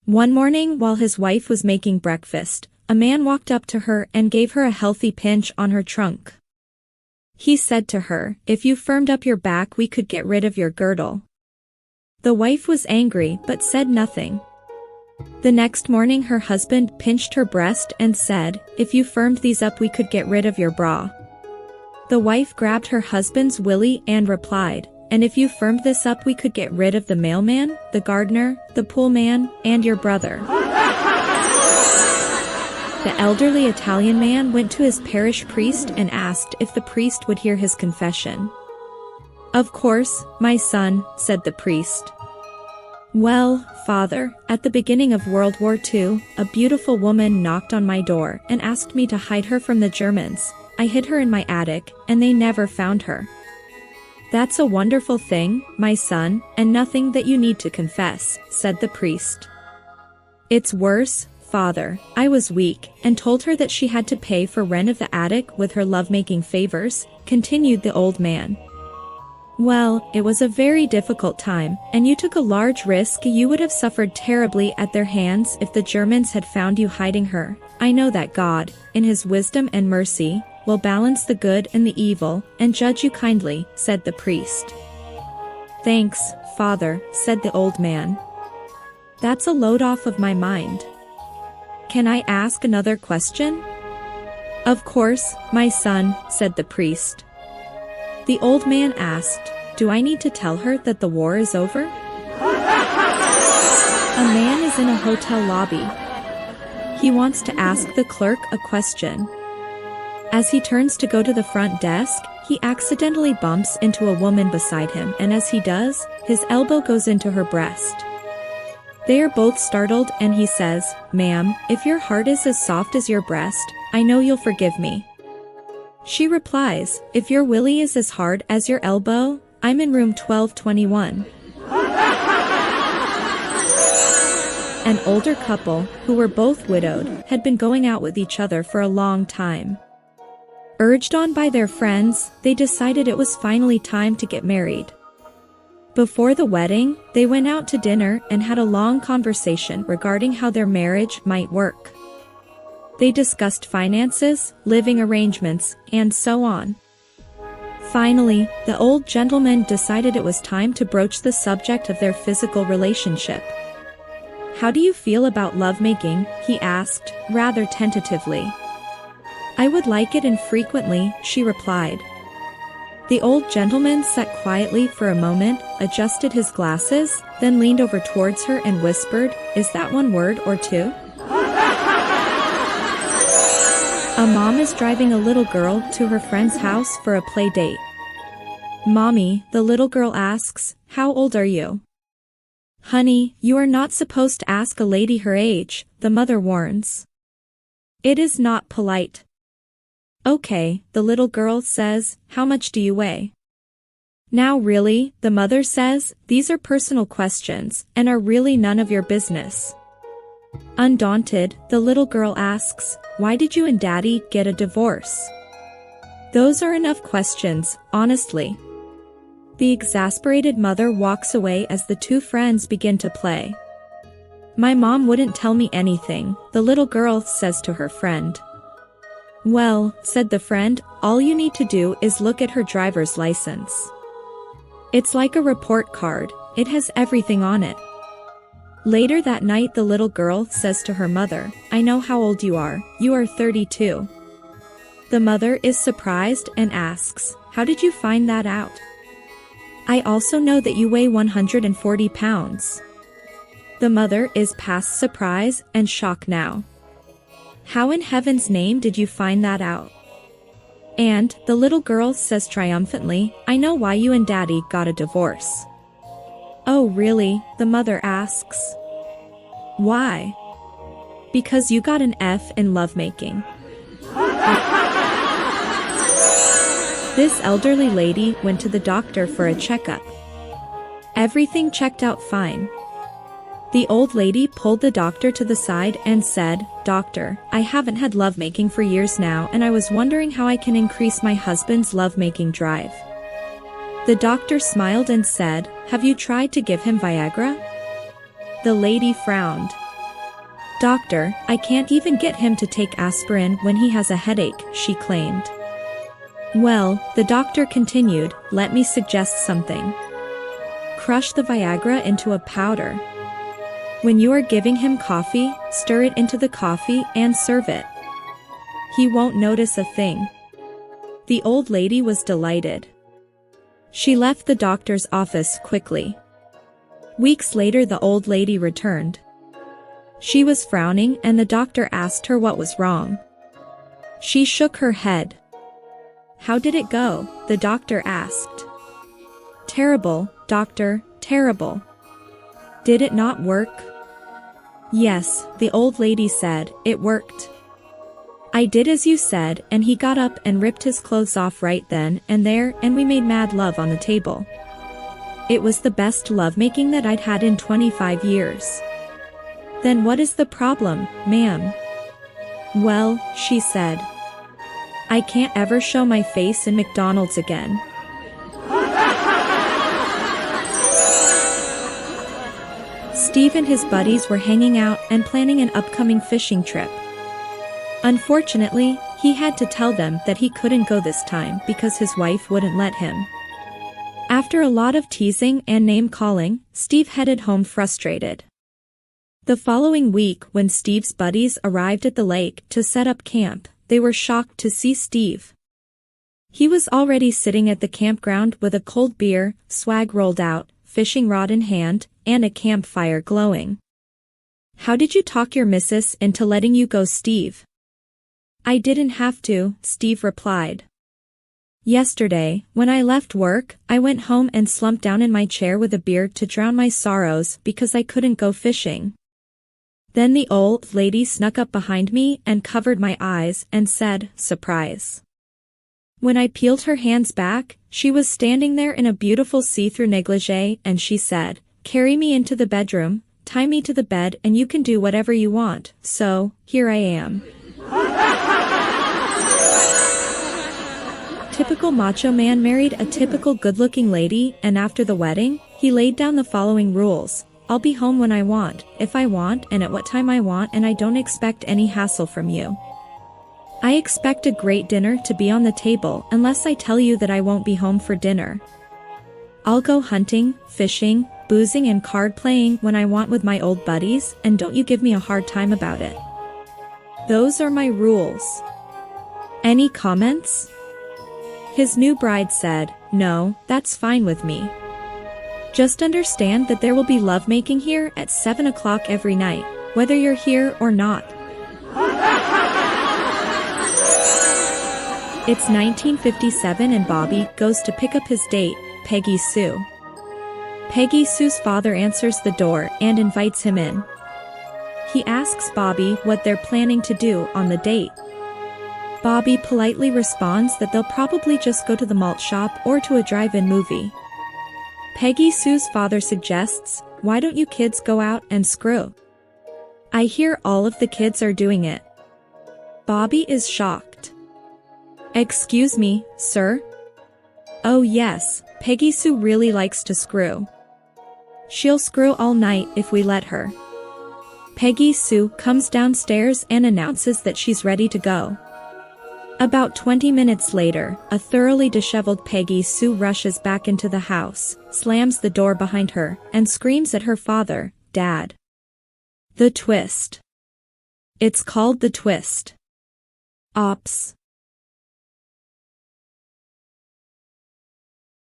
One morning while his wife was making breakfast, a man walked up to her and gave her a healthy pinch on her trunk. He said to her, "If you firmed up your back we could get rid of your girdle." The wife was angry but said nothing. The next morning her husband pinched her breast and said, "If you firmed these up we could get rid of your bra." The wife grabbed her husband's willy and replied, "And if you firmed this up we could get rid of the mailman, the gardener, the pool man, and your brother." The elderly Italian man went to his parish priest and asked if the priest would hear his confession. "Of course, my son," said the priest. "Well, Father, at the beginning of World War II, a beautiful woman knocked on my door and asked me to hide her from the Germans. I hid her in my attic, and they never found her." "That's a wonderful thing, my son, and nothing that you need to confess," said the priest. "It's worse, Father. I was weak, and told her that she had to pay for rent of the attic with her lovemaking favors," continued the old man. "Well, it was a very difficult time, and you took a large risk. You would have suffered terribly at their hands if the Germans had found you hiding her. I know that God, in his wisdom and mercy, will balance the good and the evil, and judge you kindly," said the priest. "Thanks, Father," said the old man. "That's a load off of my mind. Can I ask another question?" "Of course, my son," said the priest. The old man asked, "Do I need to tell her that the war is over?" A man is in a hotel lobby. He wants to ask the clerk a question. As he turns to go to the front desk, he accidentally bumps into a woman beside him, and as he does, his elbow goes into her breast. They are both startled and he says, "Ma'am, if your heart is as soft as your breast, I know you'll forgive me." She replies, "If your willy is as hard as your elbow, I'm in room 1221. An older couple, who were both widowed, had been going out with each other for a long time. Urged on by their friends, they decided it was finally time to get married. Before the wedding, they went out to dinner and had a long conversation regarding how their marriage might work. They discussed finances, living arrangements, and so on. Finally, the old gentleman decided it was time to broach the subject of their physical relationship. "How do you feel about lovemaking?" he asked, rather tentatively. "I would like it infrequently," she replied. The old gentleman sat quietly for a moment, adjusted his glasses, then leaned over towards her and whispered, "Is that one word or two?" A mom is driving a little girl to her friend's house for a play date. "Mommy," the little girl asks, "how old are you?" "Honey, you are not supposed to ask a lady her age," the mother warns. "It is not polite." "Okay," the little girl says, "how much do you weigh?" "Now really," the mother says, "these are personal questions, and are really none of your business." Undaunted, the little girl asks, "Why did you and Daddy get a divorce?" "Those are enough questions, honestly." The exasperated mother walks away as the two friends begin to play. "My mom wouldn't tell me anything," the little girl says to her friend. "Well," said the friend, "all you need to do is look at her driver's license. It's like a report card, it has everything on it." Later that night the little girl says to her mother, "I know how old you are 32. The mother is surprised and asks, "How did you find that out?" "I also know that you weigh 140 pounds. The mother is past surprise and shock now. "How in heaven's name did you find that out?" And the little girl says triumphantly, "I know why you and Daddy got a divorce." "Oh really?" the mother asks. "Why?" "Because you got an F in lovemaking." This elderly lady went to the doctor for a checkup. Everything checked out fine. The old lady pulled the doctor to the side and said, "Doctor, I haven't had lovemaking for years now and I was wondering how I can increase my husband's lovemaking drive." The doctor smiled and said, "Have you tried to give him Viagra?" The lady frowned. "Doctor, I can't even get him to take aspirin when he has a headache," she claimed. "Well," the doctor continued, "let me suggest something. Crush the Viagra into a powder. When you are giving him coffee, stir it into the coffee and serve it. He won't notice a thing." The old lady was delighted. She left the doctor's office quickly. Weeks later, the old lady returned. She was frowning and the doctor asked her what was wrong. She shook her head. "How did it go?" the doctor asked. "Terrible, doctor, terrible." "Did it not work?" "Yes," the old lady said, "it worked. I did as you said," and he got up and ripped his clothes off right then and there, and we made mad love on the table. It was the best lovemaking that I'd had in 25 years. "Then what is the problem, ma'am?" "Well," she said, "I can't ever show my face in McDonald's again." Steve and his buddies were hanging out and planning an upcoming fishing trip. Unfortunately, he had to tell them that he couldn't go this time because his wife wouldn't let him. After a lot of teasing and name-calling, Steve headed home frustrated. The following week, when Steve's buddies arrived at the lake to set up camp, they were shocked to see Steve. He was already sitting at the campground with a cold beer, swag rolled out, fishing rod in hand, and a campfire glowing. "How did you talk your missus into letting you go, Steve?" "I didn't have to," Steve replied. "Yesterday, when I left work, I went home and slumped down in my chair with a beer to drown my sorrows because I couldn't go fishing. Then the old lady snuck up behind me and covered my eyes and said, 'Surprise.' When I peeled her hands back, she was standing there in a beautiful see-through negligee and she said, 'Carry me into the bedroom, tie me to the bed and you can do whatever you want,' so, here I am." Typical macho man married a typical good-looking lady, and after the wedding, he laid down the following rules: "I'll be home when I want, if I want, and at what time I want, and I don't expect any hassle from you. I expect a great dinner to be on the table unless I tell you that I won't be home for dinner. I'll go hunting, fishing, boozing and card playing when I want with my old buddies, and don't you give me a hard time about it. Those are my rules. Any comments?" His new bride said, "No, that's fine with me. Just understand that there will be lovemaking here at 7 o'clock every night, whether you're here or not." It's 1957 and Bobby goes to pick up his date, Peggy Sue. Peggy Sue's father answers the door and invites him in. He asks Bobby what they're planning to do on the date. Bobby politely responds that they'll probably just go to the malt shop or to a drive-in movie. Peggy Sue's father suggests, "Why don't you kids go out and screw? I hear all of the kids are doing it." Bobby is shocked. "Excuse me, sir?" "Oh yes, Peggy Sue really likes to screw. She'll screw all night if we let her." Peggy Sue comes downstairs and announces that she's ready to go. About 20 minutes later, a thoroughly disheveled Peggy Sue rushes back into the house, slams the door behind her, and screams at her father, "Dad!" The twist. It's called The Twist. Ops.